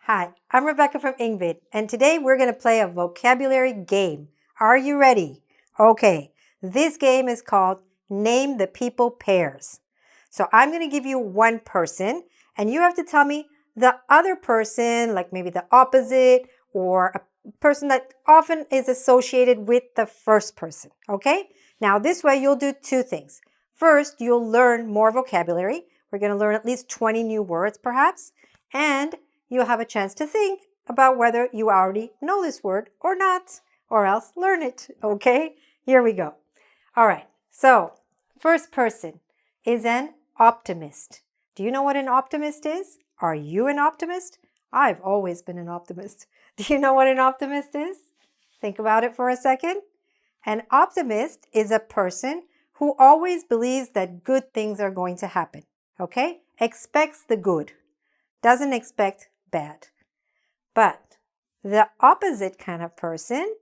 Hi, I'm Rebecca from engVid, and today we're going to play a vocabulary game. Are you ready? Okay, this game is called Name the People Pairs. So I'm going to give you one person, and you have to tell me the other person, like maybe the opposite, or a person that often is associated with the first person, okay? Now this way you'll do two things. First, you'll learn more vocabulary. We're going to learn at least 20 new words perhaps, and you'll have a chance to think about whether you already know this word or not, or else learn it, okay? Here we go. All right, so first person is an optimist. Do you know what an optimist is? Are you an optimist? I've always been an optimist. Do you know what an optimist is? Think about it for a second. An optimist is a person who always believes that good things are going to happen, okay? Expects the good, doesn't expect bad. But the opposite kind of person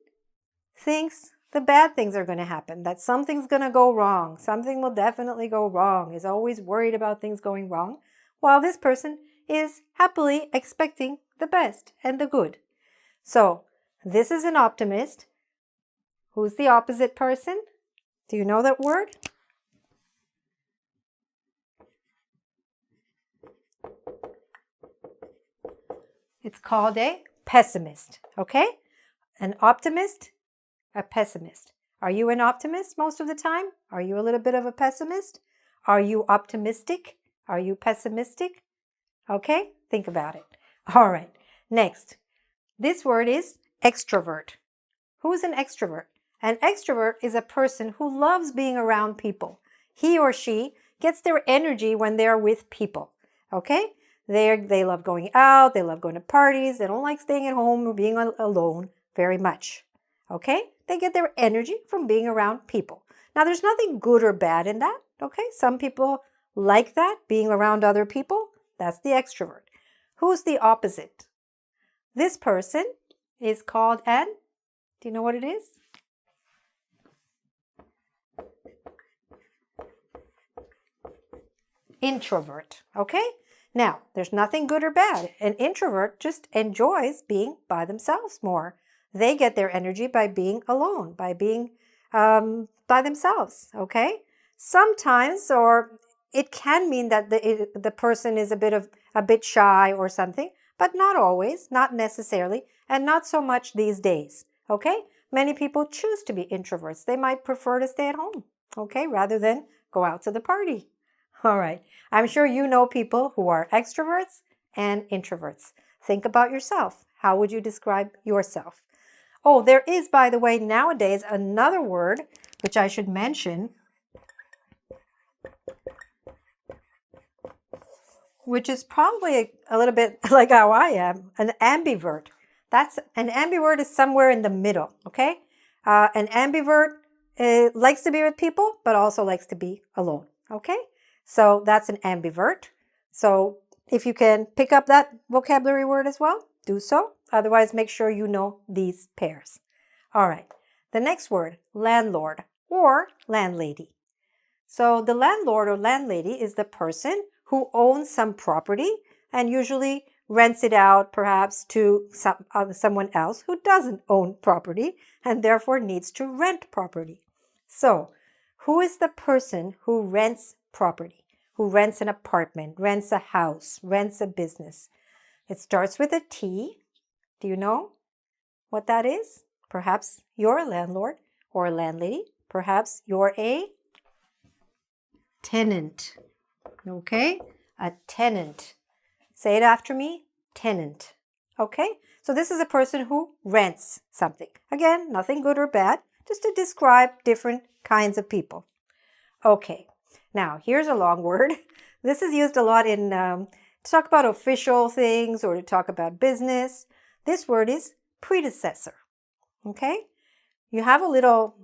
thinks the bad things are going to happen, that something's going to go wrong, something will definitely go wrong, is always worried about things going wrong, while this person is happily expecting the best and the good. So this is an optimist. Who's the opposite person? Do you know that word? It's called a pessimist, okay? An optimist, a pessimist. Are you an optimist most of the time? Are you a little bit of a pessimist? Are you optimistic? Are you pessimistic? Okay, think about it. All right, next. This word is extrovert. Who is an extrovert? An extrovert is a person who loves being around people. He or she gets their energy when they're with people, okay? They love going out, they love going to parties, they don't like staying at home or being alone very much, okay? They get their energy from being around people. Now, there's nothing good or bad in that, okay? Some people like that, being around other people. That's the extrovert. Who's the opposite? This person is called an, do you know what it is? Introvert, okay? Now, there's nothing good or bad. An introvert just enjoys being by themselves more. They get their energy by being alone, by being by themselves, okay? Sometimes, or it can mean that the person is a bit shy or something, but not always, not necessarily, and not so much these days, okay? Many people choose to be introverts. They might prefer to stay at home, okay, rather than go out to the party. All right, I'm sure you know people who are extroverts and introverts. Think about yourself. How would you describe yourself? Oh, there is, by the way, nowadays another word which I should mention, which is probably a little bit like how I am, an ambivert. An ambivert is somewhere in the middle, okay? An ambivert likes to be with people, but also likes to be alone, okay? So that's an ambivert. So if you can pick up that vocabulary word as well, do so. Otherwise, make sure you know these pairs. All right. The next word, landlord or landlady. So the landlord or landlady is the person who owns some property and usually rents it out perhaps to someone else who doesn't own property and therefore needs to rent property. So who is the person who rents property, who rents an apartment, rents a house, rents a business? It starts with a T. Do you know what that is? Perhaps you're a landlord or a landlady. Perhaps you're a tenant. Okay? A tenant. Say it after me. Tenant. Okay? So this is a person who rents something. Again, nothing good or bad, just to describe different kinds of people. Okay, now here's a long word. This is used a lot to talk about official things or to talk about business. This word is predecessor. Okay, you have a little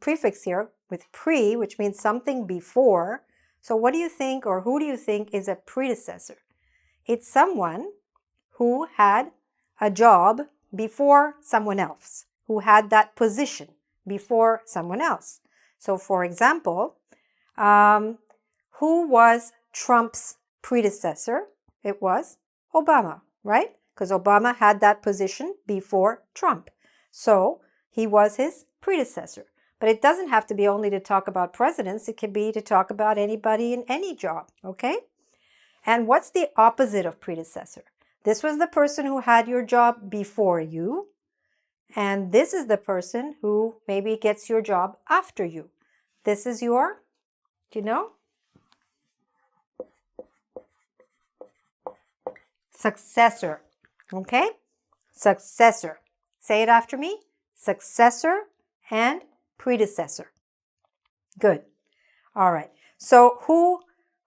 prefix here with pre, which means something before. So what do you think, or who do you think is a predecessor? It's someone who had a job before someone else, who had that position before someone else. So for example, who was Trump's predecessor? It was Obama, right? because Obama had that position before Trump. So he was his predecessor. But it doesn't have to be only to talk about presidents. It can be to talk about anybody in any job, okay? And what's the opposite of predecessor? This was the person who had your job before you. And this is the person who maybe gets your job after you. This is your, do you know? Successor, okay? Successor. Say it after me. Successor and predecessor. Good. All right. So who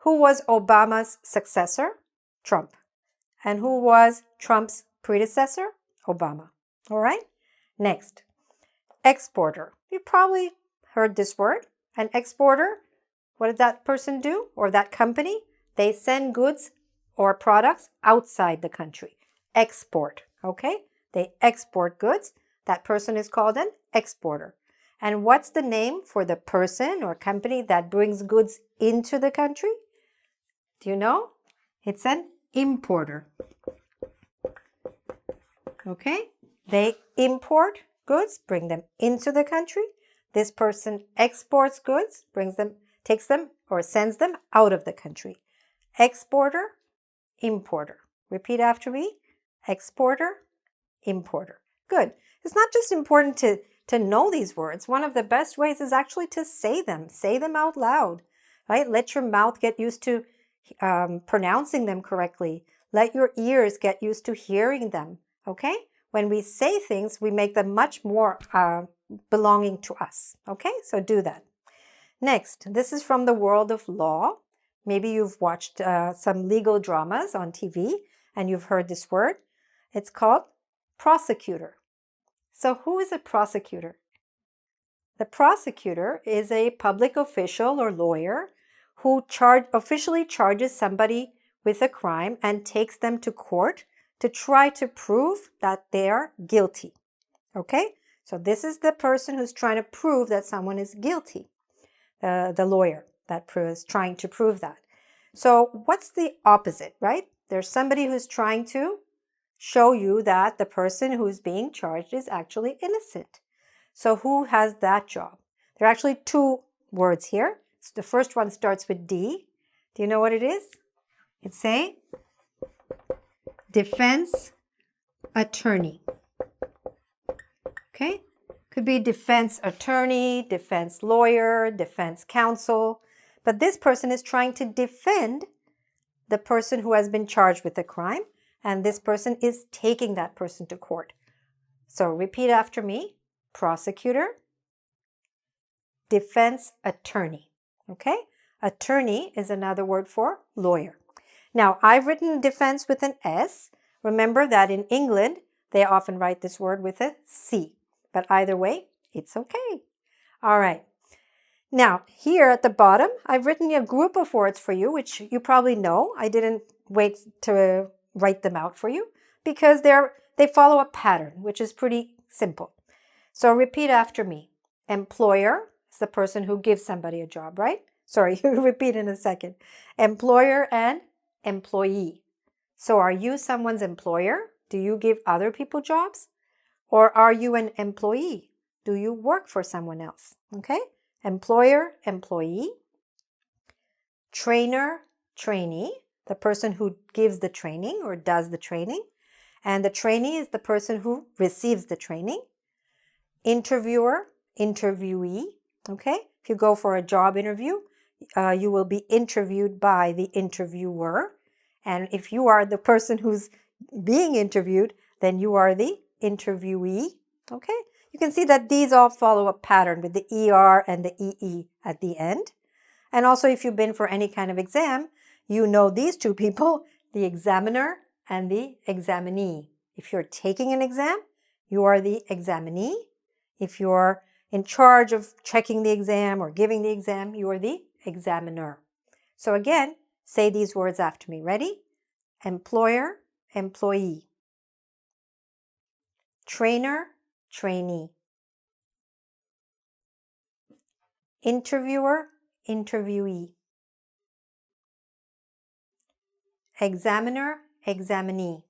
was Obama's successor? Trump. And who was Trump's predecessor? Obama. All right. Next. Exporter. You probably heard this word. An exporter. What did that person do? Or that company? They send goods or products outside the country. Export. Okay. They export goods. That person is called an exporter. And what's the name for the person or company that brings goods into the country? Do you know? It's an importer. Okay? They import goods, bring them into the country. This person exports goods, takes them or sends them out of the country. Exporter, importer. Repeat after me. Exporter, importer. Good. It's not just important to know these words. One of the best ways is actually to say them. Say them out loud, right? Let your mouth get used to pronouncing them correctly. Let your ears get used to hearing them, okay? When we say things, we make them much more belonging to us, okay? So do that. Next, this is from the world of law. Maybe you've watched some legal dramas on TV and you've heard this word. It's called prosecutor. So who is a prosecutor? The prosecutor is a public official or lawyer who officially charges somebody with a crime and takes them to court to try to prove that they are guilty. Okay? So this is the person who's trying to prove that someone is guilty. The lawyer that is trying to prove that. So what's the opposite, right? There's somebody who's trying to show you that the person who's being charged is actually innocent. So who has that job? There are actually two words here. So the first one starts with D. Do you know what it is? It's a defense attorney. Okay? Could be defense attorney, defense lawyer, defense counsel. But this person is trying to defend the person who has been charged with a crime. And this person is taking that person to court. So repeat after me. Prosecutor, defense attorney. Okay? Attorney is another word for lawyer. Now, I've written defense with an S. Remember that in England, they often write this word with a C. But either way, it's okay. All right. Now, here at the bottom, I've written a group of words for you, which you probably know. I didn't wait to write them out for you because they follow a pattern, which is pretty simple. So repeat after me. Employer is the person who gives somebody a job, right? Sorry, you repeat in a second. Employer and employee. So are you someone's employer? Do you give other people jobs? Or are you an employee? Do you work for someone else? Okay? Employer, employee. Trainer, trainee, the person who gives the training or does the training. And the trainee is the person who receives the training. Interviewer, interviewee. Okay? If you go for a job interview, you will be interviewed by the interviewer. And if you are the person who's being interviewed, then you are the interviewee. Okay? You can see that these all follow a pattern with the ER and the EE at the end. And also, if you've been for any kind of exam, you know these two people, the examiner and the examinee. If you're taking an exam, you are the examinee. If you're in charge of checking the exam or giving the exam, you are the examiner. So again, say these words after me. Ready? Employer, employee. Trainer, trainee. Interviewer, interviewee. Examiner, examinee.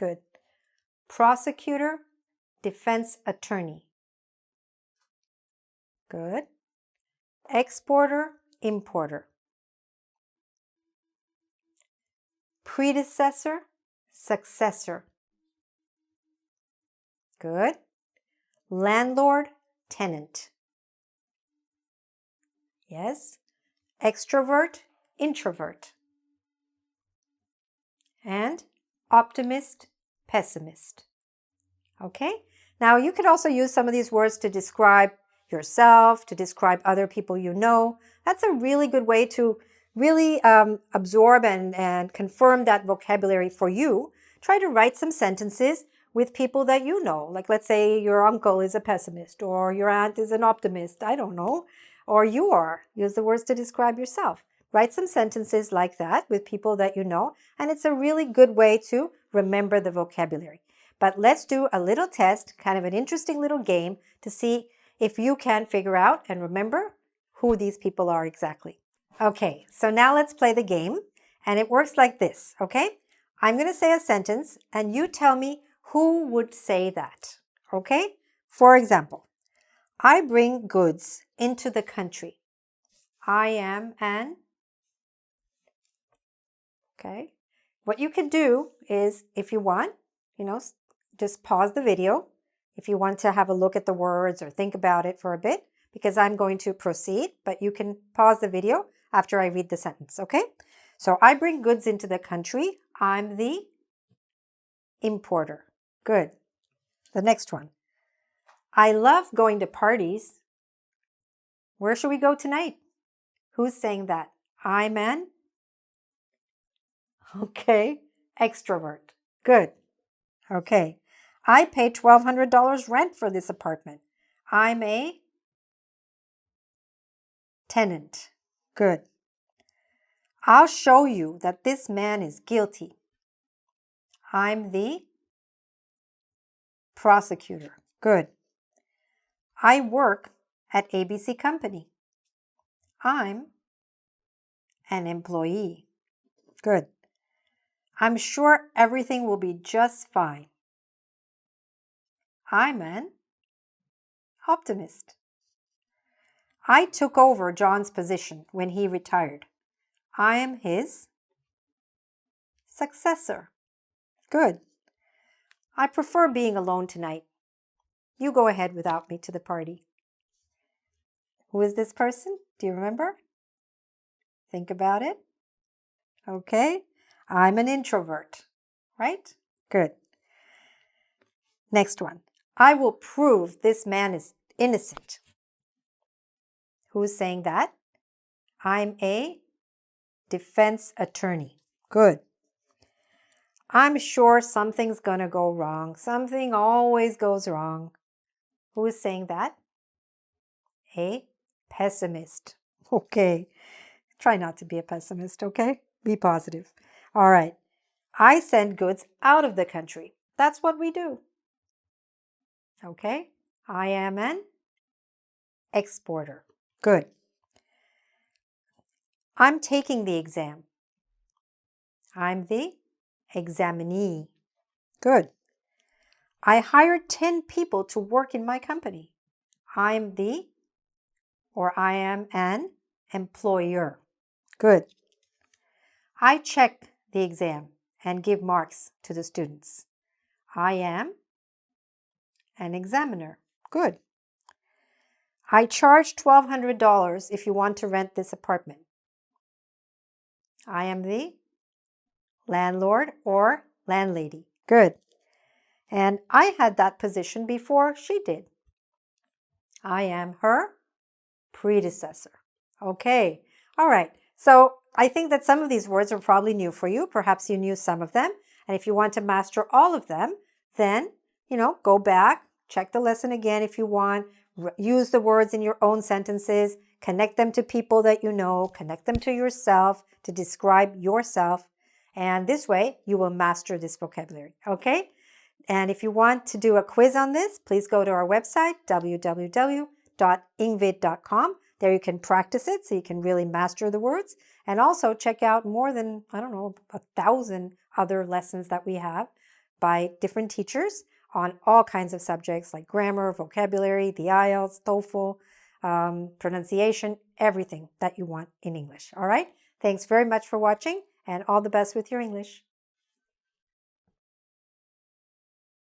Good. Prosecutor, defense attorney. Good. Exporter, importer. Predecessor, successor. Good. Landlord, tenant. Yes. Extrovert, introvert. And optimist, pessimist. Okay? Now you could also use some of these words to describe yourself, to describe other people you know. That's a really good way to really absorb and confirm that vocabulary for you. Try to write some sentences with people that you know. Like let's say your uncle is a pessimist or your aunt is an optimist. I don't know. Or you are. Use the words to describe yourself. Write some sentences like that with people that you know. And it's a really good way to remember the vocabulary. But let's do a little test, kind of an interesting little game to see if you can figure out and remember who these people are exactly. Okay, so now let's play the game. And it works like this, okay? I'm going to say a sentence and you tell me who would say that, okay? For example, I bring goods into the country. I am an... Okay. What you can do is, if you want, just pause the video if you want to have a look at the words or think about it for a bit, because I'm going to proceed, but you can pause the video after I read the sentence, okay? So I bring goods into the country. I'm the importer. Good. The next one. I love going to parties. Where should we go tonight? Who's saying that? I'm an... Okay. Extrovert. Good. Okay. I pay $1,200 rent for this apartment. I'm a tenant. Good. I'll show you that this man is guilty. I'm the prosecutor. Good. I work at ABC Company. I'm an employee. Good. I'm sure everything will be just fine. I'm an optimist. I took over John's position when he retired. I am his successor. Good. I prefer being alone tonight. You go ahead without me to the party. Who is this person? Do you remember? Think about it. Okay. I'm an introvert, right? Good. Next one. I will prove this man is innocent. Who's saying that? I'm a defense attorney. Good. I'm sure something's gonna go wrong. Something always goes wrong. Who is saying that? A pessimist. Okay. Try not to be a pessimist, okay? Be positive. All right. I send goods out of the country. That's what we do. Okay. I am an exporter. Good. I'm taking the exam. I'm the examinee. Good. I hired 10 people to work in my company. I am an employer. Good. I check the exam and give marks to the students. I am an examiner. Good. I charge $1,200 if you want to rent this apartment. I am the landlord or landlady. Good. And I had that position before she did. I am her predecessor. Okay. All right. So I think that some of these words are probably new for you. Perhaps you knew some of them. And if you want to master all of them, then, go back, check the lesson again if you want, use the words in your own sentences, connect them to people that you know, connect them to yourself to describe yourself. And this way you will master this vocabulary. Okay? And if you want to do a quiz on this, please go to our website, www.engvid.com. There you can practice it so you can really master the words. And also check out more than, 1,000 other lessons that we have by different teachers on all kinds of subjects like grammar, vocabulary, the IELTS, TOEFL, pronunciation, everything that you want in English. All right? Thanks very much for watching, and all the best with your English.